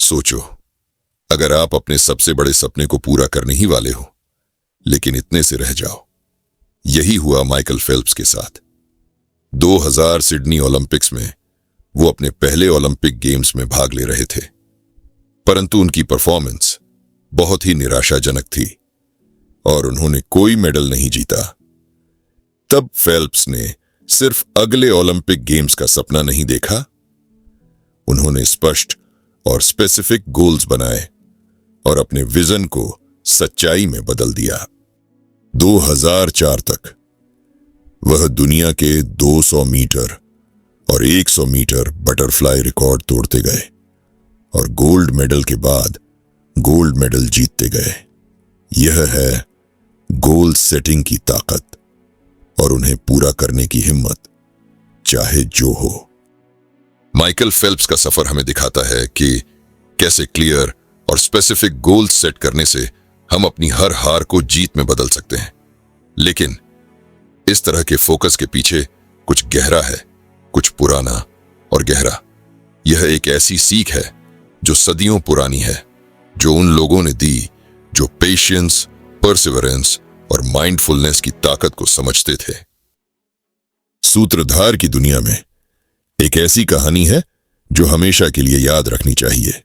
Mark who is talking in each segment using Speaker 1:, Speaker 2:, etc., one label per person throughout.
Speaker 1: सोचो, अगर आप अपने सबसे बड़े सपने को पूरा करने ही वाले हो, लेकिन इतने से रह जाओ। यही हुआ माइकल फेल्प्स के साथ। 2000 सिडनी ओलंपिक्स में वो अपने पहले ओलंपिक गेम्स में भाग ले रहे थे, परंतु उनकी परफॉर्मेंस बहुत ही निराशाजनक थी और उन्होंने कोई मेडल नहीं जीता। तब फेल्प्स ने सिर्फ अगले ओलंपिक गेम्स का सपना नहीं देखा, उन्होंने स्पष्ट और स्पेसिफिक गोल्स बनाए और अपने विजन को सच्चाई में बदल दिया। 2004 तक वह दुनिया के 200 मीटर और 100 मीटर बटरफ्लाई रिकॉर्ड तोड़ते गए और गोल्ड मेडल के बाद गोल्ड मेडल जीतते गए। यह है गोल सेटिंग की ताकत और उन्हें पूरा करने की हिम्मत, चाहे जो हो। माइकल फेल्प्स का सफर हमें दिखाता है कि कैसे क्लियर और स्पेसिफिक गोल्स सेट करने से हम अपनी हर हार को जीत में बदल सकते हैं। लेकिन इस तरह के फोकस के पीछे कुछ गहरा है, कुछ पुराना और गहरा। यह एक ऐसी सीख है जो सदियों पुरानी है, जो उन लोगों ने दी जो पेशेंस, परसिवरेंस और माइंडफुलनेस की ताकत को समझते थे। सूत्रधार की दुनिया में एक ऐसी कहानी है जो हमेशा के लिए याद रखनी चाहिए।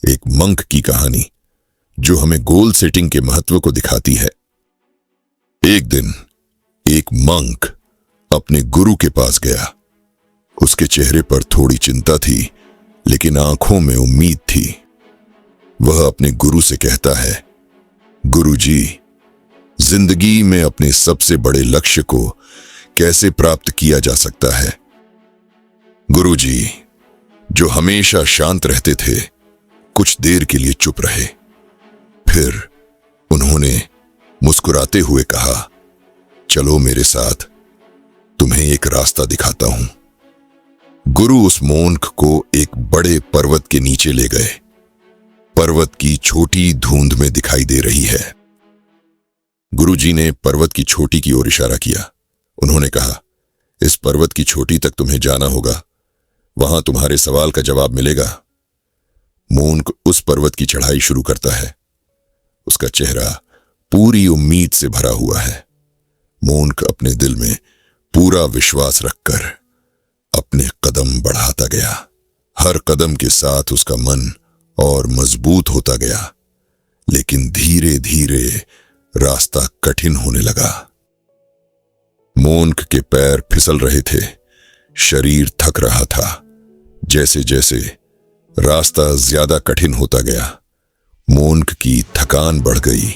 Speaker 1: एक मंक की कहानी जो हमें गोल सेटिंग के महत्व को दिखाती है। एक दिन एक मंक अपने गुरु के पास गया। उसके चेहरे पर थोड़ी चिंता थी, लेकिन आंखों में उम्मीद थी। वह अपने गुरु से कहता है, गुरुजी, जिंदगी में अपने सबसे बड़े लक्ष्य को कैसे प्राप्त किया जा सकता है? गुरुजी, जो हमेशा शांत रहते थे, कुछ देर के लिए चुप रहे। फिर उन्होंने मुस्कुराते हुए कहा, चलो मेरे साथ, तुम्हें एक रास्ता दिखाता हूं। गुरु उस मोन्क को एक बड़े पर्वत के नीचे ले गए। पर्वत की छोटी धुंध में दिखाई दे रही है। गुरुजी ने पर्वत की छोटी की ओर इशारा किया। उन्होंने कहा, इस पर्वत की छोटी तक तुम्हें जाना होगा, वहां तुम्हारे सवाल का जवाब मिलेगा। मोन्क उस पर्वत की चढ़ाई शुरू करता है। उसका चेहरा पूरी उम्मीद से भरा हुआ है। मोन्क अपने दिल में पूरा विश्वास रखकर अपने कदम बढ़ाता गया। हर कदम के साथ उसका मन और मजबूत होता गया, लेकिन धीरे धीरे रास्ता कठिन होने लगा। मोन्क के पैर फिसल रहे थे, शरीर थक रहा था। जैसे जैसे रास्ता ज्यादा कठिन होता गया, मोन्क की थकान बढ़ गई।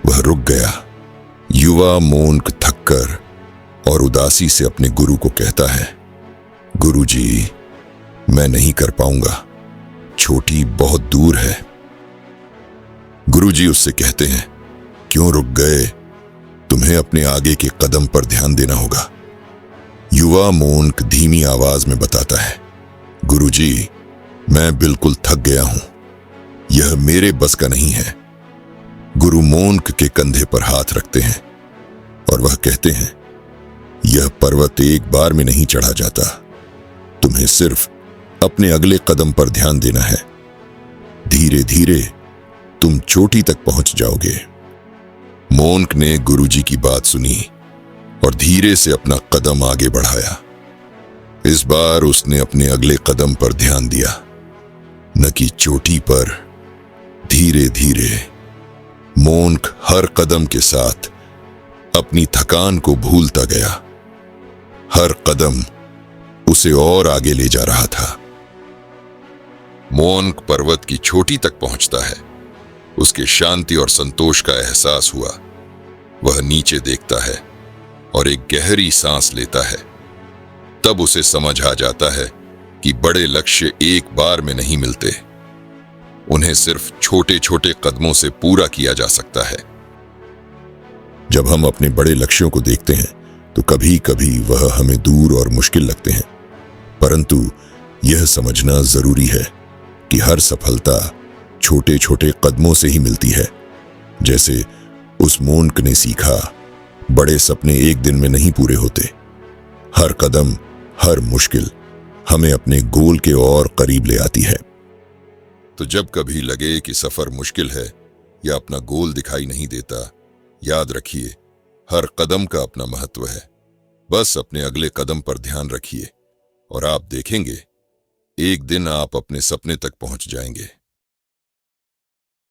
Speaker 1: वह रुक गया। युवा मोन्क थककर और उदासी से अपने गुरु को कहता है, गुरुजी, मैं नहीं कर पाऊंगा, छोटी बहुत दूर है। गुरुजी उससे कहते हैं, क्यों रुक गए? तुम्हें अपने आगे के कदम पर ध्यान देना होगा। युवा मोन्क धीमी आवाज में बताता है, गुरुजी, मैं बिल्कुल थक गया हूं, यह मेरे बस का नहीं है। गुरु मोन्क के कंधे पर हाथ रखते हैं और वह कहते हैं, यह पर्वत एक बार में नहीं चढ़ा जाता, तुम्हें सिर्फ अपने अगले कदम पर ध्यान देना है। धीरे धीरे तुम चोटी तक पहुंच जाओगे। मोन्क ने गुरुजी की बात सुनी और धीरे से अपना कदम आगे बढ़ाया। इस बार उसने अपने अगले कदम पर ध्यान दिया, न कि चोटी पर। धीरे धीरे मोन्क हर कदम के साथ अपनी थकान को भूलता गया। हर कदम उसे और आगे ले जा रहा था। मोन्क पर्वत की चोटी तक पहुंचता है। उसके शांति और संतोष का एहसास हुआ। वह नीचे देखता है और एक गहरी सांस लेता है। तब उसे समझ आ जाता है कि बड़े लक्ष्य एक बार में नहीं मिलते, उन्हें सिर्फ छोटे छोटे कदमों से पूरा किया जा सकता है। जब हम अपने बड़े लक्ष्यों को देखते हैं तो कभी कभी वह हमें दूर और मुश्किल लगते हैं, परंतु यह समझना जरूरी है कि हर सफलता छोटे छोटे कदमों से ही मिलती है। जैसे उस मोन्क ने सीखा, बड़े सपने एक दिन में नहीं पूरे होते। हर कदम, हर मुश्किल हमें अपने गोल के और करीब ले आती है। तो जब कभी लगे कि सफर मुश्किल है या अपना गोल दिखाई नहीं देता, याद रखिए हर कदम का अपना महत्व है। बस अपने अगले कदम पर ध्यान रखिए और आप देखेंगे एक दिन आप अपने सपने तक पहुंच जाएंगे।